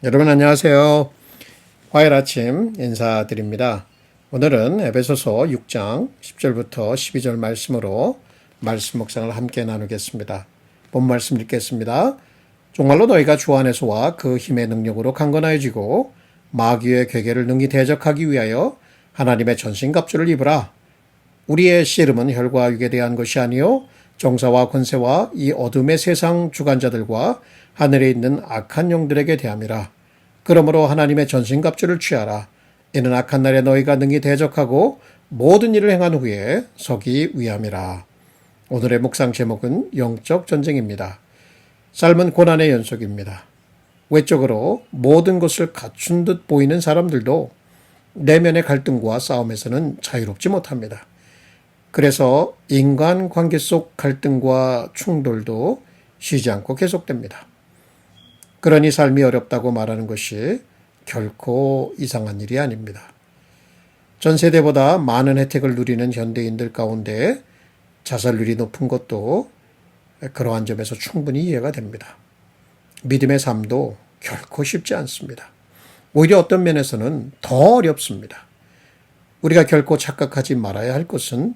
여러분 안녕하세요. 화요일 아침 인사드립니다. 오늘은 에베소서 6장 10절부터 12절 말씀으로 말씀 묵상을 함께 나누겠습니다. 본 말씀 읽겠습니다. 정말로 너희가 주 안에서와 그 힘의 능력으로 강건하여지고 마귀의 괴계를 능히 대적하기 위하여 하나님의 전신갑주를 입으라. 우리의 씨름은 혈과 육에 대한 것이 아니요 정사와 권세와 이 어둠의 세상 주관자들과 하늘에 있는 악한 영들에게 대함이라. 그러므로 하나님의 전신갑주를 취하라. 이는 악한 날에 너희가 능히 대적하고 모든 일을 행한 후에 서기 위함이라. 오늘의 묵상 제목은 영적 전쟁입니다. 삶은 고난의 연속입니다. 외적으로 모든 것을 갖춘 듯 보이는 사람들도 내면의 갈등과 싸움에서는 자유롭지 못합니다. 그래서 인간관계 속 갈등과 충돌도 쉬지 않고 계속됩니다. 그러니 삶이 어렵다고 말하는 것이 결코 이상한 일이 아닙니다. 전 세대보다 많은 혜택을 누리는 현대인들 가운데 자살률이 높은 것도 그러한 점에서 충분히 이해가 됩니다. 믿음의 삶도 결코 쉽지 않습니다. 오히려 어떤 면에서는 더 어렵습니다. 우리가 결코 착각하지 말아야 할 것은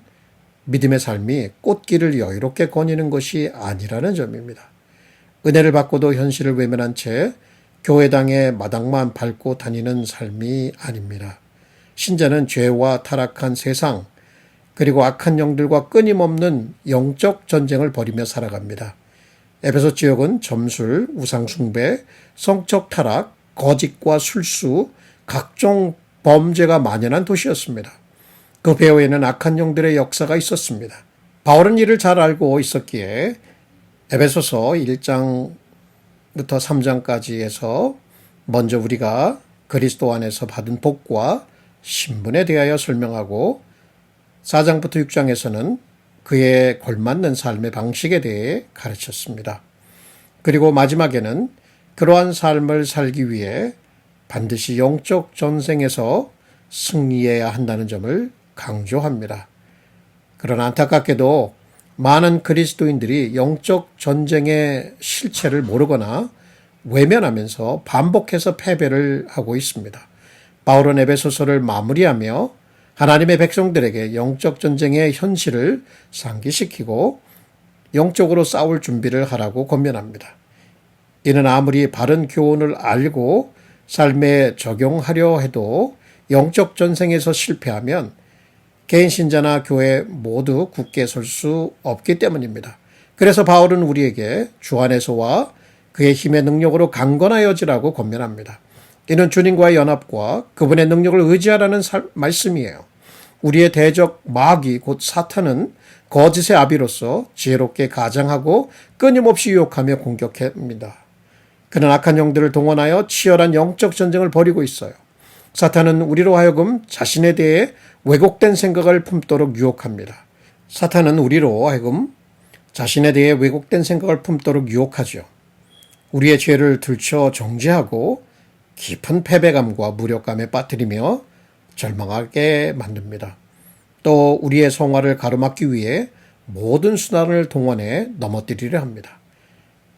믿음의 삶이 꽃길을 여유롭게 거니는 것이 아니라는 점입니다. 은혜를 받고도 현실을 외면한 채 교회당의 마당만 밟고 다니는 삶이 아닙니다. 신자는 죄와 타락한 세상 그리고 악한 영들과 끊임없는 영적 전쟁을 벌이며 살아갑니다. 에베소 지역은 점술, 우상숭배, 성적 타락, 거짓과 술수, 각종 범죄가 만연한 도시였습니다. 그 배후에는 악한 영들의 역사가 있었습니다. 바울은 이를 잘 알고 있었기에 에베소서 1장부터 3장까지 해서 먼저 우리가 그리스도 안에서 받은 복과 신분에 대하여 설명하고 4장부터 6장에서는 그에 걸맞는 삶의 방식에 대해 가르쳤습니다. 그리고 마지막에는 그러한 삶을 살기 위해 반드시 영적 전쟁에서 승리해야 한다는 점을 강조합니다. 그러나 안타깝게도 많은 그리스도인들이 영적 전쟁의 실체를 모르거나 외면하면서 반복해서 패배를 하고 있습니다. 바울은 에베소서를 마무리하며 하나님의 백성들에게 영적 전쟁의 현실을 상기시키고 영적으로 싸울 준비를 하라고 권면합니다. 이는 아무리 바른 교훈을 알고 삶에 적용하려 해도 영적 전쟁에서 실패하면 개인 신자나 교회 모두 굳게 설 수 없기 때문입니다. 그래서 바울은 우리에게 주 안에서와 그의 힘의 능력으로 강건하여지라고 권면합니다. 이는 주님과의 연합과 그분의 능력을 의지하라는 말씀이에요. 우리의 대적 마귀 곧 사탄은 거짓의 아비로서 지혜롭게 가장하고 끊임없이 유혹하며 공격합니다. 그는 악한 영들을 동원하여 치열한 영적 전쟁을 벌이고 있어요. 사탄은 우리로 하여금 자신에 대해 왜곡된 생각을 품도록 유혹합니다. 사탄은 우리로 하여금 자신에 대해 왜곡된 생각을 품도록 유혹하죠. 우리의 죄를 들춰 정죄하고 깊은 패배감과 무력감에 빠뜨리며 절망하게 만듭니다. 또 우리의 성화를 가로막기 위해 모든 수단을 동원해 넘어뜨리려 합니다.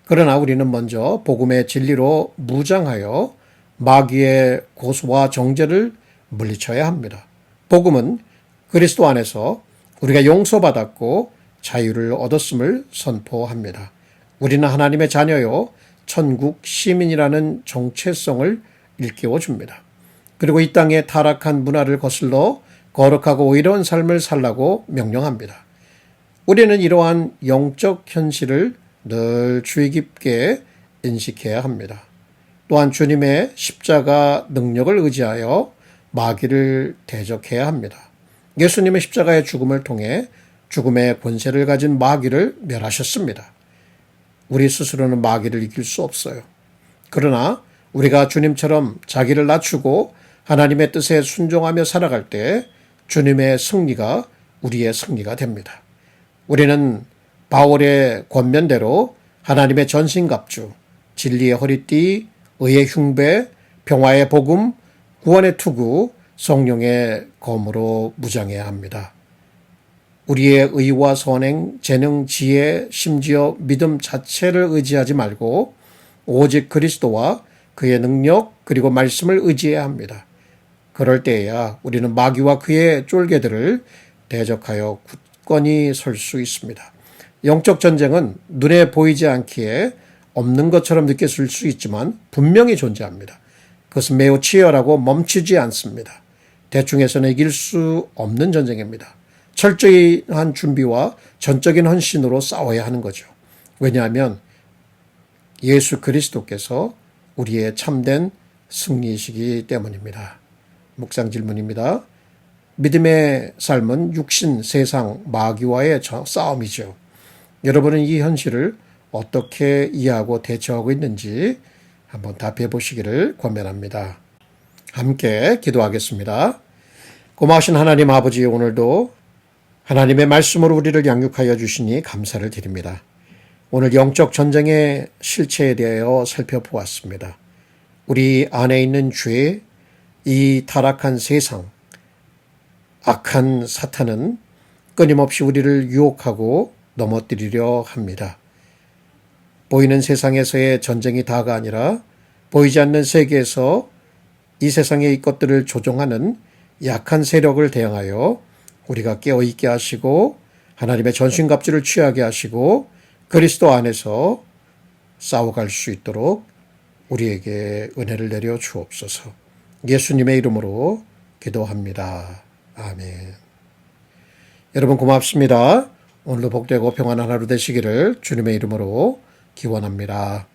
그러나 우리는 먼저 복음의 진리로 무장하여 마귀의 고소와 정죄를 물리쳐야 합니다. 복음은 그리스도 안에서 우리가 용서받았고 자유를 얻었음을 선포합니다. 우리는 하나님의 자녀요 천국 시민이라는 정체성을 일깨워줍니다. 그리고 이 땅의 타락한 문화를 거슬러 거룩하고 의로운 삶을 살라고 명령합니다. 우리는 이러한 영적 현실을 늘 주의 깊게 인식해야 합니다. 또한 주님의 십자가 능력을 의지하여 마귀를 대적해야 합니다. 예수님의 십자가의 죽음을 통해 죽음의 권세를 가진 마귀를 멸하셨습니다. 우리 스스로는 마귀를 이길 수 없어요. 그러나 우리가 주님처럼 자기를 낮추고 하나님의 뜻에 순종하며 살아갈 때 주님의 승리가 우리의 승리가 됩니다. 우리는 바울의 권면대로 하나님의 전신갑주, 진리의 허리띠, 의의 흉배, 평화의 복음, 구원의 투구, 성령의 검으로 무장해야 합니다. 우리의 의와 선행, 재능, 지혜, 심지어 믿음 자체를 의지하지 말고 오직 그리스도와 그의 능력 그리고 말씀을 의지해야 합니다. 그럴 때에야 우리는 마귀와 그의 쫄개들을 대적하여 굳건히 설 수 있습니다. 영적 전쟁은 눈에 보이지 않기에 없는 것처럼 느껴질 수 있지만 분명히 존재합니다. 그것은 매우 치열하고 멈추지 않습니다. 대충 해서는 이길 수 없는 전쟁입니다. 철저한 준비와 전적인 헌신으로 싸워야 하는 거죠. 왜냐하면 예수 그리스도께서 우리의 참된 승리이시기 때문입니다. 묵상 질문입니다. 믿음의 삶은 육신, 세상, 마귀와의 싸움이죠. 여러분은 이 현실을 어떻게 이해하고 대처하고 있는지 한번 답해 보시기를 권면합니다. 함께 기도하겠습니다. 고마우신 하나님 아버지, 오늘도 하나님의 말씀으로 우리를 양육하여 주시니 감사를 드립니다. 오늘 영적 전쟁의 실체에 대하여 살펴보았습니다. 우리 안에 있는 죄, 이 타락한 세상, 악한 사탄은 끊임없이 우리를 유혹하고 넘어뜨리려 합니다. 보이는 세상에서의 전쟁이 다가 아니라 보이지 않는 세계에서 이 세상의 것들을 조종하는 약한 세력을 대항하여 우리가 깨어있게 하시고 하나님의 전신갑주를 취하게 하시고 그리스도 안에서 싸워갈 수 있도록 우리에게 은혜를 내려 주옵소서. 예수님의 이름으로 기도합니다. 아멘. 여러분 고맙습니다. 오늘도 복되고 평안한 하루 되시기를 주님의 이름으로 기원합니다.